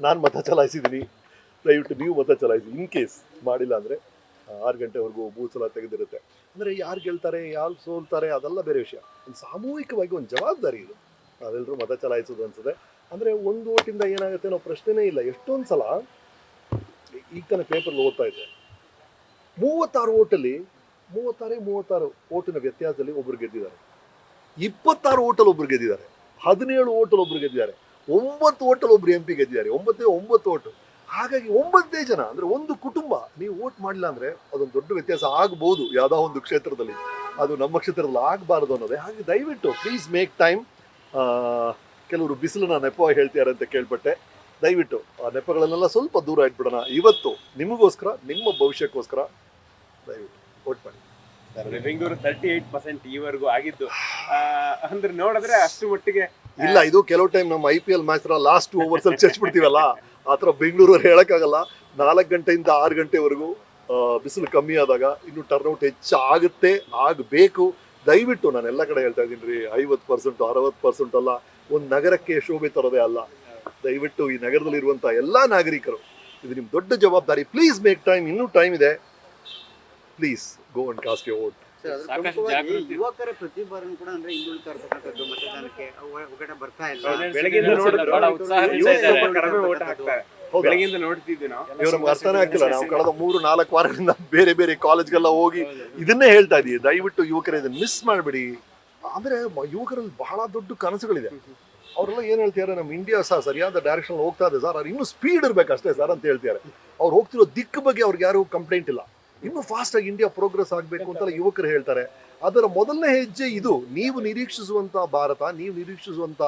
ನಾನು ಮತ ಚಲಾಯಿಸಿದ್ದೀನಿ, ದಯವಿಟ್ಟು ನೀವು ಮತ ಚಲಾಯಿಸಿ. ಇನ್ ಕೇಸ್ ಮಾಡಿಲ್ಲ ಅಂದರೆ 6 ಗಂಟೆವರೆಗೂ ಬೂತ್ ಎಲ್ಲ ತೆಗೆದಿರುತ್ತೆ. ಅಂದರೆ ಯಾರು ಗೆಲ್ತಾರೆ ಯಾರು ಸೋಲ್ತಾರೆ ಅದೆಲ್ಲ ಬೇರೆ ವಿಷಯ. ಒಂದು ಸಾಮೂಹಿಕವಾಗಿ ಒಂದು ಜವಾಬ್ದಾರಿ ಇದು, ನಾವೆಲ್ಲರೂ ಮತ ಚಲಾಯಿಸೋದು ಅನ್ಸುತ್ತೆ. ಅಂದರೆ ಒಂದು ಓಟಿಂದ ಏನಾಗುತ್ತೆ ನಾವು ಪ್ರಶ್ನೆನೇ ಇಲ್ಲ. ಎಷ್ಟೊಂದು ಸಲ ಈಗ ತಾನೇ ಪೇಪರ್ಲಿ ಓದ್ತಾ ಇದ್ದೆ, 36 ಓಟಲ್ಲಿ 36 ಓಟಿನ ವ್ಯತ್ಯಾಸದಲ್ಲಿ ಒಬ್ರು ಗೆದ್ದಿದ್ದಾರೆ, 26 ಓಟಲ್ಲಿ ಒಬ್ರು ಗೆದ್ದಿದ್ದಾರೆ, 17 ಓಟಲ್ಲಿ ಒಬ್ರು ಗೆದ್ದಿದ್ದಾರೆ, 9 ಓಟಲ್ಲಿ ಒಬ್ರು MP ಗೆದ್ದಿದ್ದಾರೆ. 9 ಓಟು. ಹಾಗಾಗಿ 9 ಜನ ಅಂದರೆ ಒಂದು ಕುಟುಂಬ. ನೀವು ಓಟ್ ಮಾಡಿಲ್ಲ ಅಂದರೆ ಅದೊಂದು ದೊಡ್ಡ ವ್ಯತ್ಯಾಸ ಆಗ್ಬೋದು ಯಾವುದೋ ಒಂದು ಕ್ಷೇತ್ರದಲ್ಲಿ, ಅದು ನಮ್ಮ ಕ್ಷೇತ್ರದಲ್ಲಿ ಆಗಬಾರ್ದು ಅನ್ನೋದೇ. ಹಾಗೆ ದಯವಿಟ್ಟು ಪ್ಲೀಸ್ ಮೇಕ್ ಟೈಮ್. ಕೆಲವರು ಬಿಸಿಲನ್ನ ನೆಪ ಹೇಳ್ತಿದ್ದಾರೆ ಅಂತ ಕೇಳ್ಪಟ್ಟೆ. ದಯವಿಟ್ಟು ಆ ನೆಪಗಳನ್ನೆಲ್ಲ ಸ್ವಲ್ಪ ದೂರ ಇಟ್ಬಿಡೋಣ. ಇವತ್ತು ನಿಮಗೋಸ್ಕರ, ನಿಮ್ಮ ಭವಿಷ್ಯಕ್ಕೋಸ್ಕರ ದಯವಿಟ್ಟು ವೋಟ್ ಮಾಡಿ. ಬೆಂಗಳೂರು 38% ಈವರೆಗೂ ಆಗಿದ್ದು ಅಂದ್ರೆ ನೋಡಿದ್ರೆ ಅಷ್ಟು ಮಟ್ಟಿಗೆ ಇಲ್ಲ. ಇದು ಕೆಲವು ಟೈಮ್ ನಮ್ಮ IPL ಮ್ಯಾಚ್ ಲಾಸ್ಟ್ ಓವರ್ಸ್ ಅಲ್ಲಿ ಚರ್ಚ್ಬಿಡ್ತೀವಲ್ಲ, ಆ ಥರ ಬೆಂಗಳೂರಲ್ಲಿ ಹೇಳೋಕ್ಕಾಗಲ್ಲ. 4 ಗಂಟೆಯಿಂದ 6 ಗಂಟೆವರೆಗೂ ಬಿಸಿಲು ಕಮ್ಮಿ ಆದಾಗ ಇನ್ನು ಟರ್ನ್ಔಟ್ ಹೆಚ್ಚಾಗುತ್ತೆ, ಆಗಬೇಕು. ದಯವಿಟ್ಟು ನಾನು ಎಲ್ಲ ಕಡೆ ಹೇಳ್ತಾ ಇದ್ದೀನಿ ರೀ, 50% 60% ಅಲ್ಲ, ಒಂದು ನಗರಕ್ಕೆ ಶೋಭೆ ತರೋದೇ ಅಲ್ಲ. ದಯವಿಟ್ಟು ಈ ನಗರದಲ್ಲಿರುವಂಥ ಎಲ್ಲ ನಾಗರಿಕರು, ಇದು ನಿಮ್ಮ ದೊಡ್ಡ ಜವಾಬ್ದಾರಿ. ಪ್ಲೀಸ್ ಮೇಕ್ ಟೈಮ್, ಇನ್ನೂ ಟೈಮ್ ಇದೆ. Please go and cost your vote. ಯುವಕರ ಪ್ರತಿಭಟನೆ ಕೂಡ ಅಂದ್ರೆ ಹಿಂದುಳಿತಾ ಇರ್ತಕ್ಕಂಥದ್ದು, ಮತದಾನಕ್ಕೆ ಒಗಡೆ ಬರ್ತಾ ಇಲ್ಲ. ಬೆಳಗ್ಗೆಯಿಂದ ನೋಡ್ತಿದ್ವಿ ನಾವು. ಇವ್ರು ನಮ್ಗೆ ಅರ್ಥನೇ ಆಗ್ತಿಲ್ಲ. ನಾವು ಕಳೆದ 3-4 ವಾರಗಳಿಂದ ಬೇರೆ ಬೇರೆ ಕಾಲೇಜ್ಗೆಲ್ಲ ಹೋಗಿ ಇದನ್ನೇ ಹೇಳ್ತಾ ಇದೀವಿ. ದಯವಿಟ್ಟು ಯುವಕರ ಇದನ್ನ ಮಿಸ್ ಮಾಡಬೇಡಿ. ಅಂದ್ರೆ ಯುವಕರಲ್ಲಿ ಬಹಳ ದೊಡ್ಡ ಕನಸುಗಳಿದೆ. ಅವರೆಲ್ಲ ಏನ್ ಹೇಳ್ತಿದ್ದಾರೆ, ನಮ್ಮ ಇಂಡಿಯಾ ಸರಿಯಾದ ಡೈರೆಕ್ಷನ್ ಹೋಗ್ತಾ ಇದೆ ಸರ್, ಇನ್ನೂ ಸ್ಪೀಡ್ ಇರ್ಬೇಕಷ್ಟೇ ಸರ್ ಅಂತ ಹೇಳ್ತಿದ್ದಾರೆ. ಅವ್ರು ಹೋಗ್ತಿರೋ ದಿಕ್ಕು ಬಗ್ಗೆ ಅವ್ರಿಗೆ ಯಾರು ಕಂಪ್ಲೇಂಟ್ ಇಲ್ಲ. ಇನ್ನೂ ಫಾಸ್ಟ್ ಆಗಿ ಇಂಡಿಯಾ ಪ್ರೋಗ್ರೆಸ್ ಆಗಬೇಕು ಅಂತೆಲ್ಲ ಯುವಕರು ಹೇಳ್ತಾರೆ. ಅದರ ಮೊದಲನೇ ಹೆಜ್ಜೆ ಇದು. ನೀವು ನಿರೀಕ್ಷಿಸುವಂತ ಭಾರತ, ನೀವು ನಿರೀಕ್ಷಿಸುವಂತ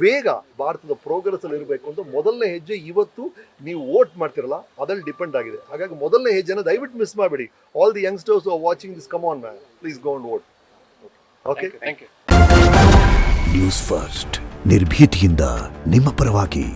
ವೇಗ ಭಾರತದ ಪ್ರೋಗ್ರೆಸ್ ಅಲ್ಲಿ ಇರಬೇಕು ಅಂತ ಮೊದಲನೇ ಹೆಜ್ಜೆ ಇವತ್ತು ನೀವು ವೋಟ್ ಮಾಡ್ತಿರಲ್ಲ ಅದ್ರಲ್ಲಿ ಡಿಪೆಂಡ್ ಆಗಿದೆ. ಹಾಗಾಗಿ ಮೊದಲನೇ ಹೆಜ್ಜೆನ ದಯವಿಟ್ಟು ಮಿಸ್ ಮಾಡಬೇಡಿ. All the youngsters are watching this, come on man, please go and vote. Okay, thank you. News first, ನಿರ್ಭೀತಿಯಿಂದ ನಿಮ್ಮ ಪರವಾಗಿ.